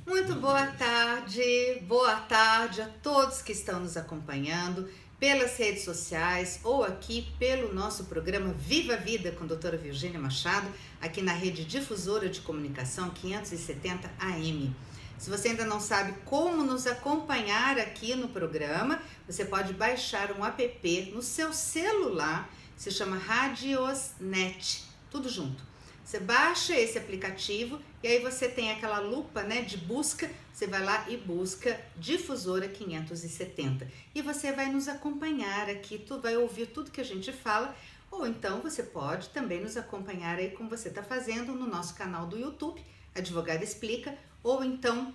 Muito boa tarde a todos que estão nos acompanhando pelas redes sociais ou aqui pelo nosso programa Viva a Vida com a doutora Virgínia Machado, aqui na Rede Difusora de Comunicação 570 AM. Se você ainda não sabe como nos acompanhar aqui no programa, você pode baixar um app no seu celular, se chama Radiosnet, tudo junto. Você baixa esse aplicativo e aí você tem aquela lupa, né, de busca, você vai lá e busca Difusora 570 e você vai nos acompanhar aqui, tu vai ouvir tudo que a gente fala, ou então você pode também nos acompanhar aí como você está fazendo no nosso canal do YouTube, Advogada Explica, ou então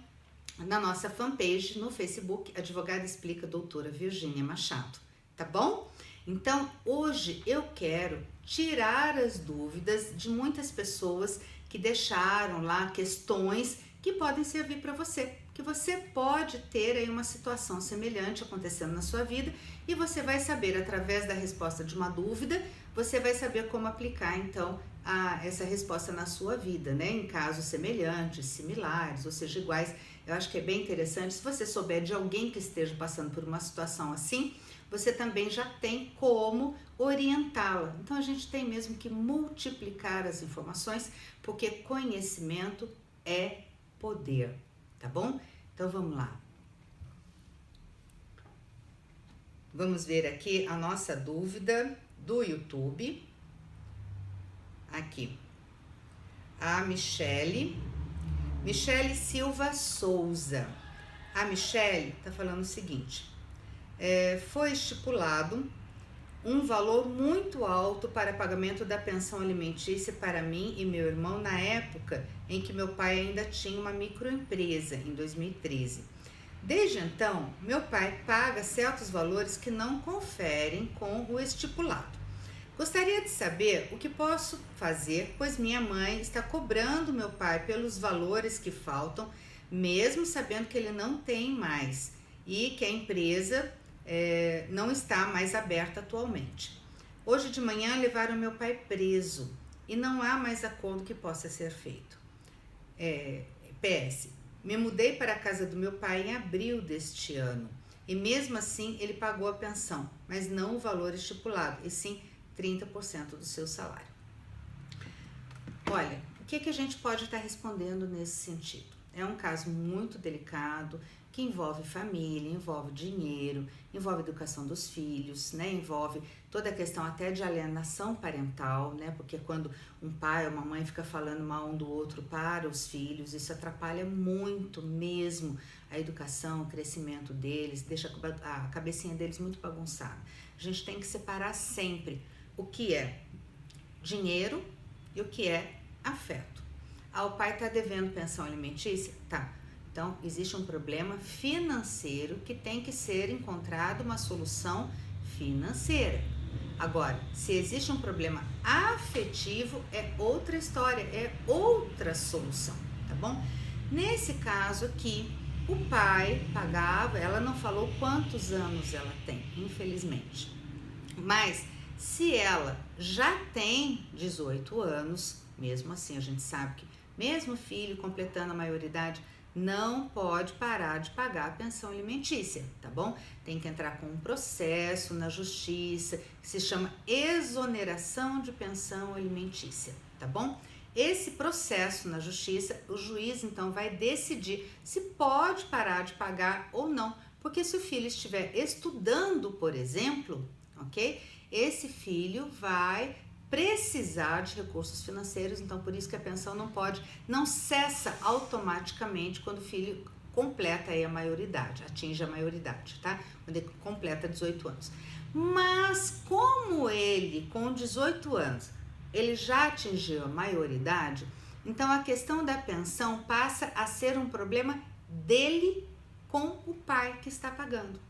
na nossa fanpage no Facebook, Advogada Explica Doutora Virgínia Machado, tá bom? Então, hoje eu quero tirar as dúvidas de muitas pessoas que deixaram lá questões que podem servir para você, que você pode ter aí uma situação semelhante acontecendo na sua vida e você vai saber, através da resposta de uma dúvida, você vai saber como aplicar então essa resposta na sua vida, né? Em casos semelhantes, similares, ou seja, iguais. Eu acho que é bem interessante, se você souber de alguém que esteja passando por uma situação assim, você também já tem como orientá-la. Então a gente tem mesmo que multiplicar as informações, porque conhecimento é poder, tá bom? Então vamos lá. Vamos ver aqui a nossa dúvida do YouTube. Aqui. A Michele Silva Souza. A Michele está falando o seguinte: foi estipulado um valor muito alto para pagamento da pensão alimentícia para mim e meu irmão na época em que meu pai ainda tinha uma microempresa, em 2013. Desde então, meu pai paga certos valores que não conferem com o estipulado. Gostaria de saber o que posso fazer, pois minha mãe está cobrando meu pai pelos valores que faltam, mesmo sabendo que ele não tem mais e que a empresa não está mais aberta atualmente. Hoje de manhã levaram meu pai preso e não há mais acordo que possa ser feito. PS, me mudei para a casa do meu pai em abril deste ano e mesmo assim ele pagou a pensão, mas não o valor estipulado, e sim 30% do seu salário. Olha, o que a gente pode estar respondendo nesse sentido? É um caso muito delicado, que envolve família, envolve dinheiro, envolve educação dos filhos, né? Envolve toda a questão até de alienação parental, né? Porque quando um pai ou uma mãe fica falando mal um do outro para os filhos, isso atrapalha muito mesmo a educação, o crescimento deles, deixa a cabecinha deles muito bagunçada. A gente tem que separar sempre o que é dinheiro e o que é afeto. O pai está devendo pensão alimentícia? Tá. Então, existe um problema financeiro que tem que ser encontrado uma solução financeira. Agora, se existe um problema afetivo, é outra história, é outra solução, tá bom? Nesse caso aqui, o pai pagava, ela não falou quantos anos ela tem, infelizmente. Mas, se ela já tem 18 anos, mesmo assim a gente sabe que mesmo filho completando a maioridade, não pode parar de pagar a pensão alimentícia, tá bom? Tem que entrar com um processo na justiça que se chama exoneração de pensão alimentícia, tá bom? Esse processo na justiça, o juiz então vai decidir se pode parar de pagar ou não, porque se o filho estiver estudando, por exemplo, ok? Esse filho vai precisar de recursos financeiros, então por isso que a pensão não cessa automaticamente quando o filho completa aí a maioridade, atinge a maioridade, tá? Quando ele completa 18 anos. Mas como ele, com 18 anos, ele já atingiu a maioridade, então a questão da pensão passa a ser um problema dele com o pai que está pagando.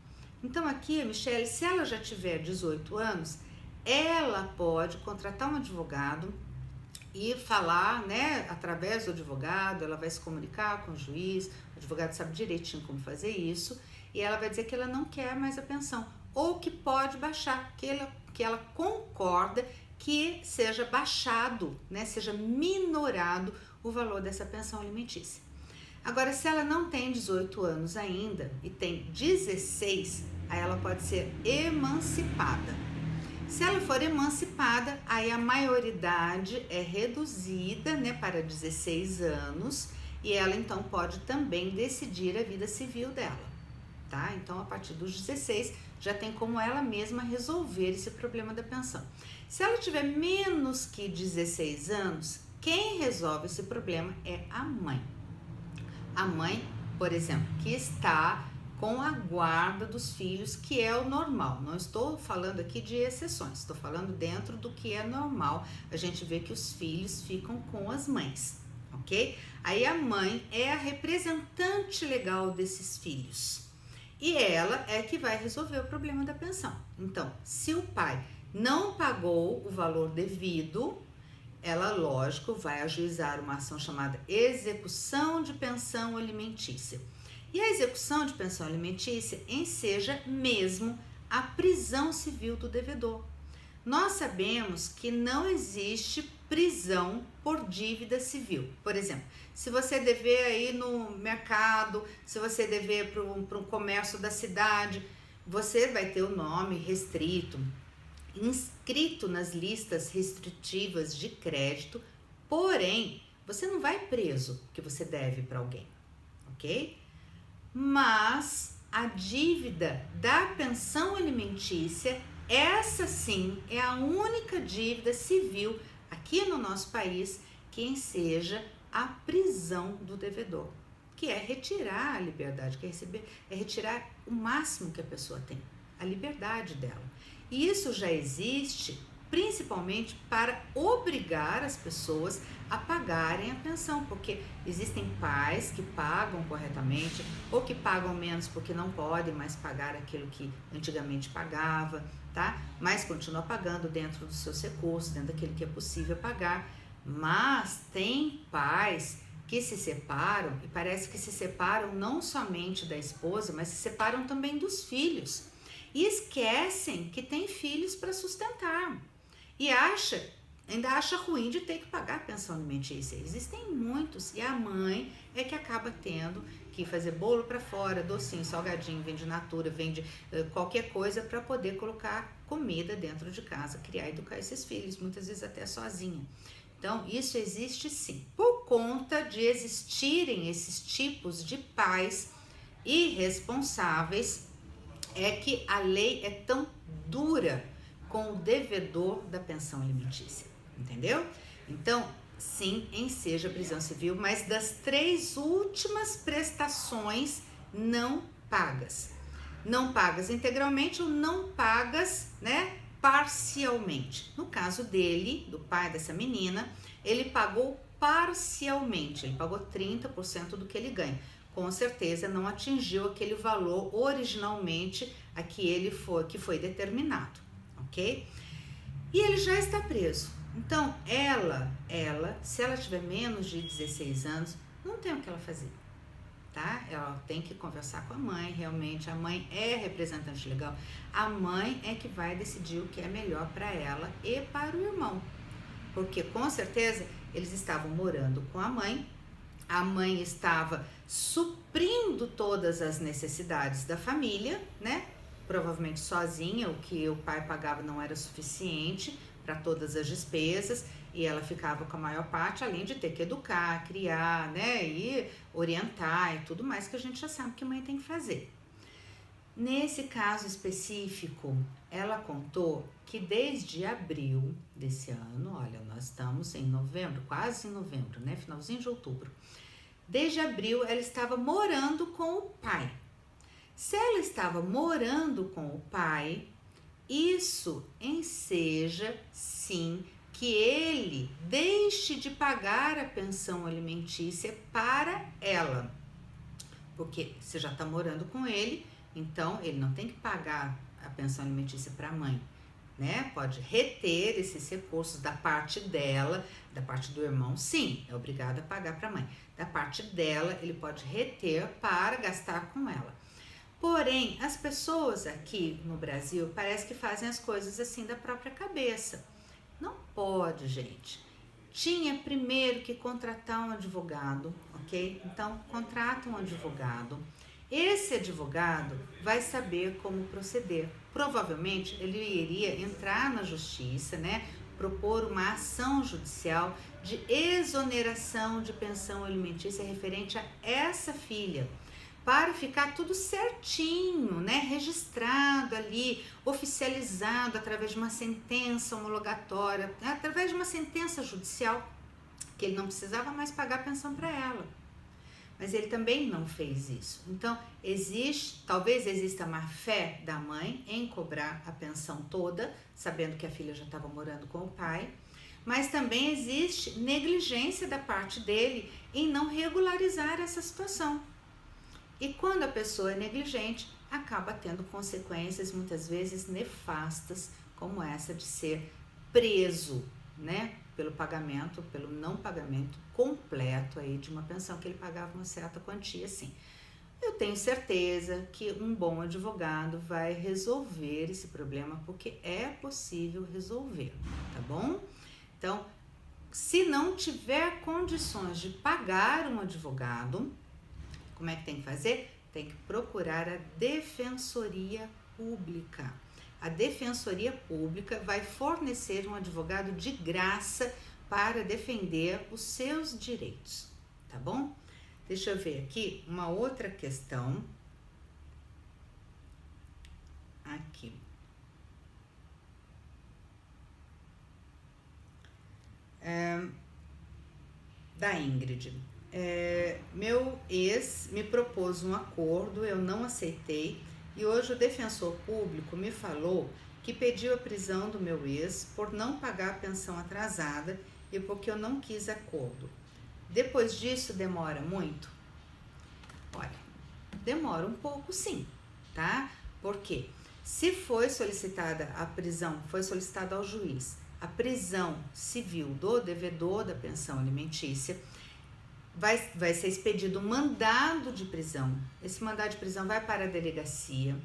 Então aqui, Michele, se ela já tiver 18 anos, ela pode contratar um advogado e falar, né, através do advogado, ela vai se comunicar com o juiz, o advogado sabe direitinho como fazer isso, e ela vai dizer que ela não quer mais a pensão, ou que pode baixar, que ela concorda que seja baixado, né, seja minorado o valor dessa pensão alimentícia. Agora, se ela não tem 18 anos ainda e tem 16, aí ela pode ser emancipada. Se ela for emancipada, aí a maioridade é reduzida, né, para 16 anos e ela então pode também decidir a vida civil dela, tá? Então, a partir dos 16, já tem como ela mesma resolver esse problema da pensão. Se ela tiver menos que 16 anos, quem resolve esse problema é a mãe. A mãe, por exemplo, que está com a guarda dos filhos, que é o normal. Não estou falando aqui de exceções, estou falando dentro do que é normal. A gente vê que os filhos ficam com as mães, ok? Aí a mãe é a representante legal desses filhos e ela é que vai resolver o problema da pensão. Então, se o pai não pagou o valor devido, ela, lógico, vai ajuizar uma ação chamada execução de pensão alimentícia. E a execução de pensão alimentícia enseja mesmo a prisão civil do devedor. Nós sabemos que não existe prisão por dívida civil. Por exemplo, se você dever aí no mercado, se você dever para um comércio da cidade, você vai ter o nome restrito, inscrito nas listas restritivas de crédito, porém, você não vai preso que você deve para alguém, ok? Mas a dívida da pensão alimentícia, essa sim é a única dívida civil aqui no nosso país que enseja a prisão do devedor, que é retirar a liberdade, que é retirar o máximo que a pessoa tem, a liberdade dela. E isso já existe principalmente para obrigar as pessoas a pagarem a pensão, porque existem pais que pagam corretamente ou que pagam menos porque não podem mais pagar aquilo que antigamente pagava, tá? Mas continua pagando dentro dos seus recursos, dentro daquilo que é possível pagar. Mas tem pais que se separam e parece que se separam não somente da esposa, mas se separam também dos filhos e esquecem que tem filhos para sustentar e ainda acha ruim de ter que pagar a pensão alimentícia. Existem muitos e a mãe é que acaba tendo que fazer bolo para fora, docinho, salgadinho, vende natura, vende qualquer coisa para poder colocar comida dentro de casa, criar e educar esses filhos, muitas vezes até sozinha. Então, isso existe sim. Por conta de existirem esses tipos de pais irresponsáveis, é que a lei é tão dura com o devedor da pensão alimentícia, entendeu? Então, sim, enseja a prisão civil, mas das 3 últimas prestações não pagas. Não pagas integralmente ou não pagas, né, parcialmente. No caso dele, do pai dessa menina, ele pagou parcialmente, ele pagou 30% do que ele ganha. Com certeza não atingiu aquele valor originalmente a que foi determinado, ok? E ele já está preso. Então, ela, se ela tiver menos de 16 anos, não tem o que ela fazer, tá? Ela tem que conversar com a mãe, realmente, a mãe é representante legal. A mãe é que vai decidir o que é melhor para ela e para o irmão. Porque, com certeza, eles estavam morando com a mãe estava suprindo todas as necessidades da família, né? Provavelmente sozinha, o que o pai pagava não era suficiente para todas as despesas e ela ficava com a maior parte, além de ter que educar, criar, né? E orientar e tudo mais que a gente já sabe que a mãe tem que fazer. Nesse caso específico, ela contou que desde abril desse ano, olha, nós estamos em novembro, quase em novembro, né? Finalzinho de outubro. Desde abril, ela estava morando com o pai. Se ela estava morando com o pai, isso enseja, sim, que ele deixe de pagar a pensão alimentícia para ela. Porque você já está morando com ele, então ele não tem que pagar a pensão alimentícia para a mãe, né? Pode reter esses recursos da parte dela, da parte do irmão, sim, é obrigado a pagar para a mãe. Da parte dela, ele pode reter para gastar com ela. Porém, as pessoas aqui no Brasil parece que fazem as coisas assim da própria cabeça. Não pode, gente. tinha primeiro que contratar um advogado, ok? Então, contrata um advogado. Esse advogado vai saber como proceder. Provavelmente ele iria entrar na justiça, né? Propor uma ação judicial de exoneração de pensão alimentícia referente a essa filha, para ficar tudo certinho, né? Registrado ali, oficializado através de uma sentença homologatória, através de uma sentença judicial, que ele não precisava mais pagar pensão para ela. Mas ele também não fez isso. Então, talvez exista má fé da mãe em cobrar a pensão toda, sabendo que a filha já estava morando com o pai, mas também existe negligência da parte dele em não regularizar essa situação. E quando a pessoa é negligente, acaba tendo consequências muitas vezes nefastas, como essa de ser preso, né? Pelo não pagamento completo aí de uma pensão que ele pagava uma certa quantia, sim. Eu tenho certeza que um bom advogado vai resolver esse problema, porque é possível resolver, tá bom? Então, se não tiver condições de pagar um advogado, como é que tem que fazer? Tem que procurar a Defensoria Pública. A Defensoria Pública vai fornecer um advogado de graça para defender os seus direitos, tá bom? Deixa eu ver aqui uma outra questão. Aqui. Da Ingrid. Meu ex me propôs um acordo, eu não aceitei, e hoje o defensor público me falou que pediu a prisão do meu ex por não pagar a pensão atrasada e porque eu não quis acordo. Depois disso, demora muito? Olha, demora um pouco sim, tá? Porque se foi solicitada a prisão, foi solicitada ao juiz a prisão civil do devedor da pensão alimentícia, vai ser expedido um mandado de prisão. Esse mandado de prisão vai para a delegacia.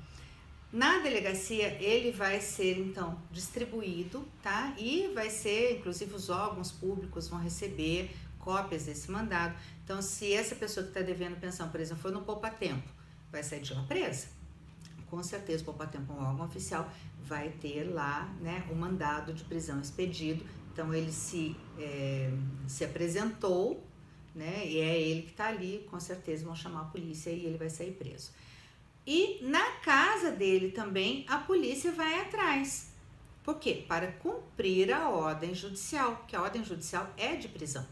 Na delegacia, ele vai ser, então, distribuído, tá? E vai ser, inclusive, os órgãos públicos vão receber cópias desse mandado. Então, se essa pessoa que está devendo pensão, por exemplo, for no poupa-tempo, vai sair de lá presa. Com certeza, o poupa-tempo é um órgão oficial, vai ter lá, né, o mandado de prisão expedido. Então, ele se apresentou, né? E é ele que tá ali, com certeza vão chamar a polícia e ele vai sair preso. E na casa dele também a polícia vai atrás. Por quê? Para cumprir a ordem judicial, que a ordem judicial é de prisão.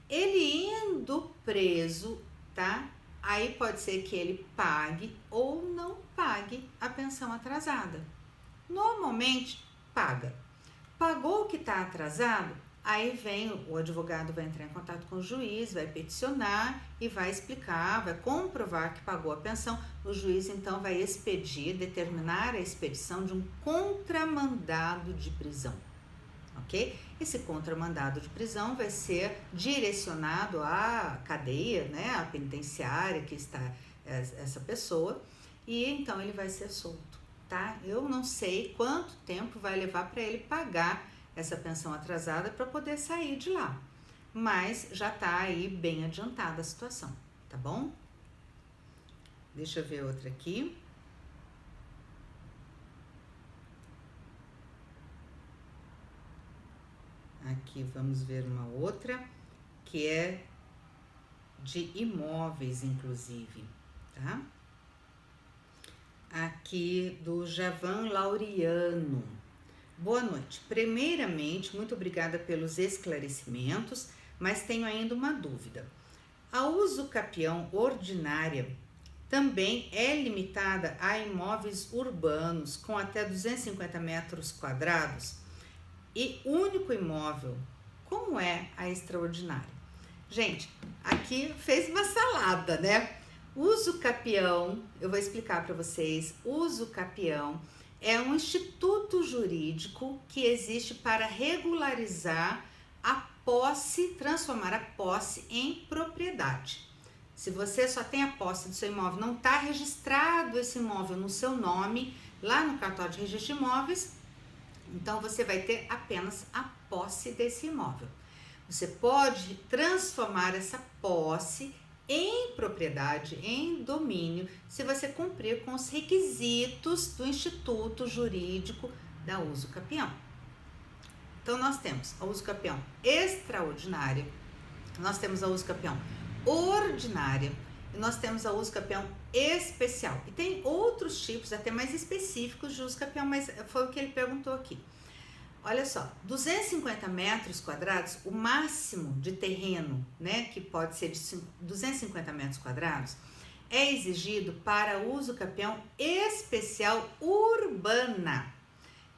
Ele indo preso, tá? Aí pode ser que ele pague ou não pague a pensão atrasada. Normalmente paga. Pagou o que está atrasado? Aí o advogado vai entrar em contato com o juiz, vai peticionar e vai explicar, vai comprovar que pagou a pensão. O juiz então vai determinar a expedição de um contramandado de prisão, ok? Esse contramandado de prisão vai ser direcionado à cadeia, né, à penitenciária que está essa pessoa, e então ele vai ser solto, tá? Eu não sei quanto tempo vai levar para ele pagar essa pensão atrasada para poder sair de lá, mas já tá aí bem adiantada a situação, tá bom? Deixa eu ver outra aqui. Aqui vamos ver uma outra, que é de imóveis, inclusive, tá? Aqui do Javan Laureano. Boa noite. Primeiramente, muito obrigada pelos esclarecimentos, mas tenho ainda uma dúvida. A uso capião ordinária também é limitada a imóveis urbanos com até 250 metros quadrados e único imóvel. Como é a extraordinária? Gente, aqui fez uma salada, né? Uso capião, eu vou explicar para vocês. Uso capião é um instituto jurídico que existe para regularizar a posse, transformar a posse em propriedade. Se você só tem a posse do seu imóvel, não está registrado esse imóvel no seu nome, lá no cartório de registro de imóveis, então você vai ter apenas a posse desse imóvel. Você pode transformar essa posse em propriedade, em domínio, se você cumprir com os requisitos do Instituto Jurídico da Uso Capião. Então, nós temos a uso capião extraordinária, nós temos a uso capião ordinária e nós temos a uso capião especial. E tem outros tipos, até mais específicos de uso capião, mas foi o que ele perguntou aqui. Olha só, 250 metros quadrados, o máximo de terreno, né, que pode ser de 250 metros quadrados, é exigido para uso capião especial urbana,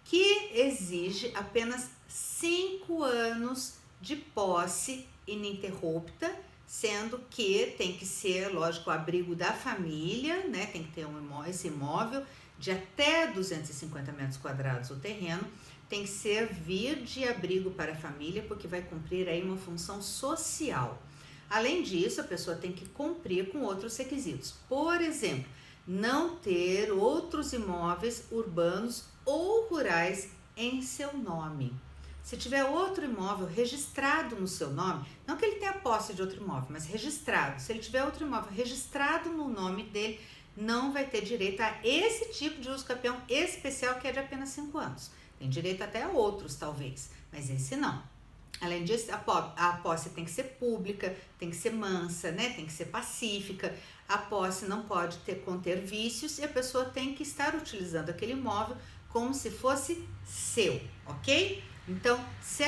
que exige apenas 5 anos de posse ininterrupta, sendo que tem que ser, lógico, o abrigo da família, né, tem que ter esse imóvel de até 250 metros quadrados o terreno, tem que servir de abrigo para a família, porque vai cumprir aí uma função social. Além disso, a pessoa tem que cumprir com outros requisitos. Por exemplo, não ter outros imóveis urbanos ou rurais em seu nome. Se tiver outro imóvel registrado no seu nome, não que ele tenha posse de outro imóvel, mas registrado. Se ele tiver outro imóvel registrado no nome dele, não vai ter direito a esse tipo de uso capião especial, que é de apenas 5 anos. Tem direito até a outros, talvez, mas esse não. Além disso, a posse tem que ser pública, tem que ser mansa, né? Tem que ser pacífica. A posse não pode conter vícios e a pessoa tem que estar utilizando aquele imóvel como se fosse seu, ok? Então, se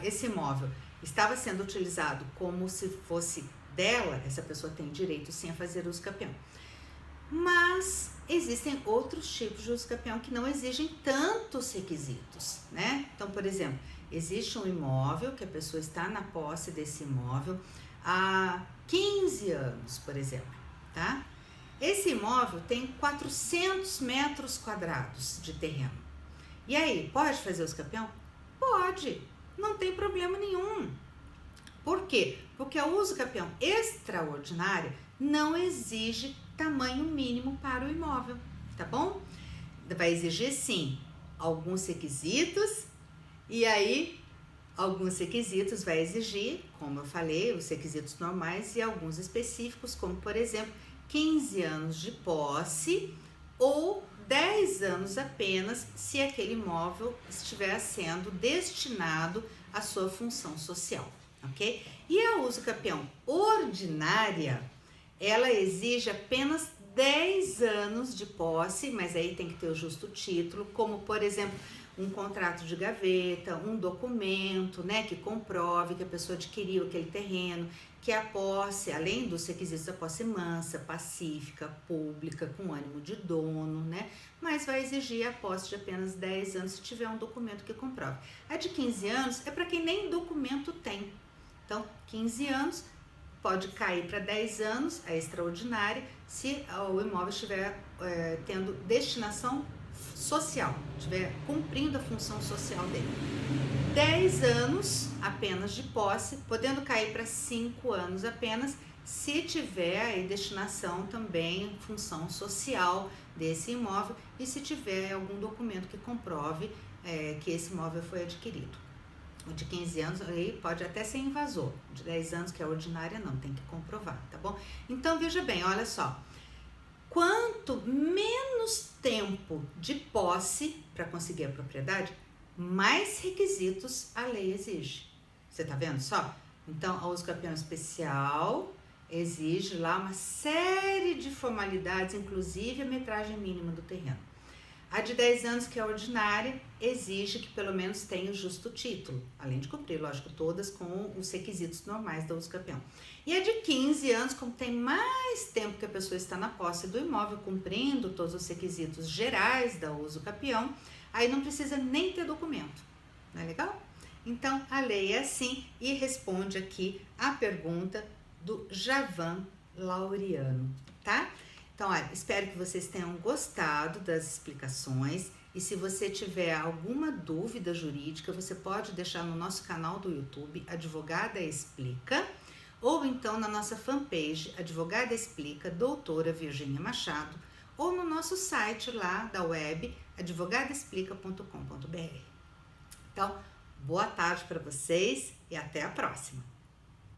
esse imóvel estava sendo utilizado como se fosse dela, essa pessoa tem direito sim a fazer uso capião. Mas existem outros tipos de uso capião que não exigem tantos requisitos, né? Então, por exemplo, existe um imóvel que a pessoa está na posse desse imóvel há 15 anos, por exemplo, tá? Esse imóvel tem 400 metros quadrados de terreno. E aí, pode fazer uso capião? Pode, não tem problema nenhum. Por quê? Porque a uso capião extraordinária não exige tamanho mínimo para o imóvel, tá bom? Vai exigir sim alguns requisitos, e aí alguns requisitos vai exigir, como eu falei, os requisitos normais e alguns específicos, como por exemplo 15 anos de posse ou 10 anos apenas se aquele imóvel estiver sendo destinado à sua função social, ok? E a uso capião ordinária, ela exige apenas 10 anos de posse, mas aí tem que ter o justo título, como por exemplo, um contrato de gaveta, um documento, né, que comprove que a pessoa adquiriu aquele terreno, que a posse, além dos requisitos da posse mansa, pacífica, pública, com ânimo de dono, né, mas vai exigir a posse de apenas 10 anos se tiver um documento que comprove. A de 15 anos é para quem nem documento tem. Então, 15 anos pode cair para 10 anos, a extraordinária, se o imóvel estiver tendo destinação social, estiver cumprindo a função social dele. 10 anos apenas de posse, podendo cair para 5 anos apenas, se tiver aí destinação também, função social desse imóvel e se tiver algum documento que comprove que esse imóvel foi adquirido. O de 15 anos aí pode até ser invasor, de 10 anos que é ordinária não, tem que comprovar, tá bom? Então veja bem, olha só, quanto menos tempo de posse para conseguir a propriedade, mais requisitos a lei exige. Você tá vendo só? Então, a uso capião especial exige lá uma série de formalidades, inclusive a metragem mínima do terreno. A de 10 anos, que é ordinária, exige que pelo menos tenha o justo título, além de cumprir, lógico, todas com os requisitos normais da uso capião. E a de 15 anos, como tem mais tempo que a pessoa está na posse do imóvel, cumprindo todos os requisitos gerais da uso capião, aí não precisa nem ter documento, não é legal? Então, a lei é assim e responde aqui a pergunta do Javan Laureano, tá? Então, olha, espero que vocês tenham gostado das explicações e se você tiver alguma dúvida jurídica, você pode deixar no nosso canal do YouTube, Advogada Explica, ou então na nossa fanpage, Advogada Explica, Doutora Virgínia Machado, ou no nosso site lá da web, advogadaexplica.com.br. Então, Boa tarde para vocês e até a próxima!